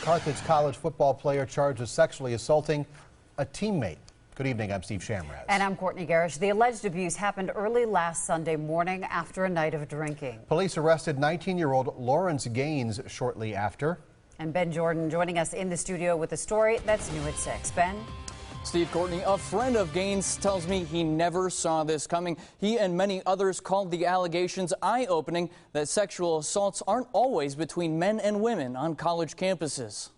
Carthage College football player charged with sexually assaulting a teammate. Good evening, I'm Steve Shamraz. And I'm Courtney Garish. The alleged abuse happened early last Sunday morning after a night of drinking. Police arrested 19-year-old Lawrence Gaines shortly after. And Ben Jordan joining us in the studio with a story that's new at 6. Ben? Steve, Courtney, a friend of Gaines tells me he never saw this coming. He and many others called the allegations eye-opening that sexual assaults aren't always between men and women on college campuses.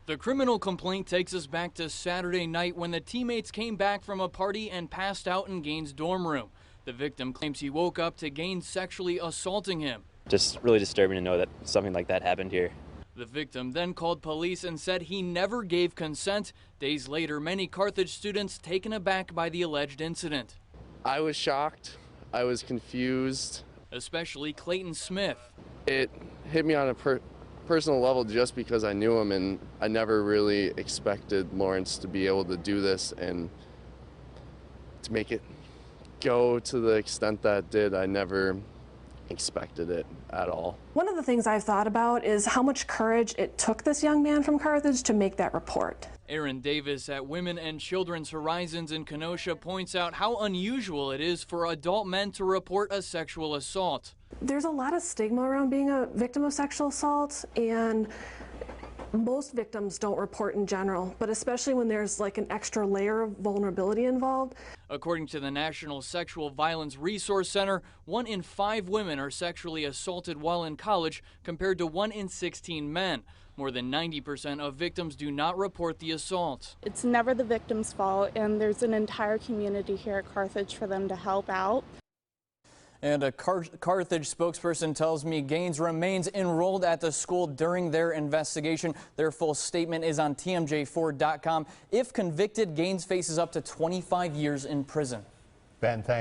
The criminal complaint takes us back to Saturday night when the teammates came back from a party and passed out in Gaines' dorm room. The victim claims he woke up to Gaines sexually assaulting him. Just really disturbing to know that something like that happened here. The victim then called police and said he never gave consent. Days later, many Carthage students taken aback by the alleged incident. I was shocked. I was confused. Especially Clayton Smith. It hit me on a personal level just because I knew him, and I never really expected Lawrence to be able to do this and to make it go to the extent that it did. I never expected it at all. One of the things I've thought about is how much courage it took this young man from Carthage to make that report. Aaron Davis at Women and Children's Horizons in Kenosha points out how unusual it is for adult men to report a sexual assault. There's a lot of stigma around being a victim of sexual assault, and most victims don't report in general, but especially when there's like an extra layer of vulnerability involved. According to the National Sexual Violence Resource Center, 1 in 5 women are sexually assaulted while in college compared to 1 in 16 men. More than 90% of victims do not report the assault. It's never the victim's fault, and there's an entire community here at Carthage for them to help out. And a Carthage spokesperson tells me Gaines remains enrolled at the school during their investigation. Their full statement is on TMJ4.com. If convicted, Gaines faces up to 25 years in prison. Ben, thanks.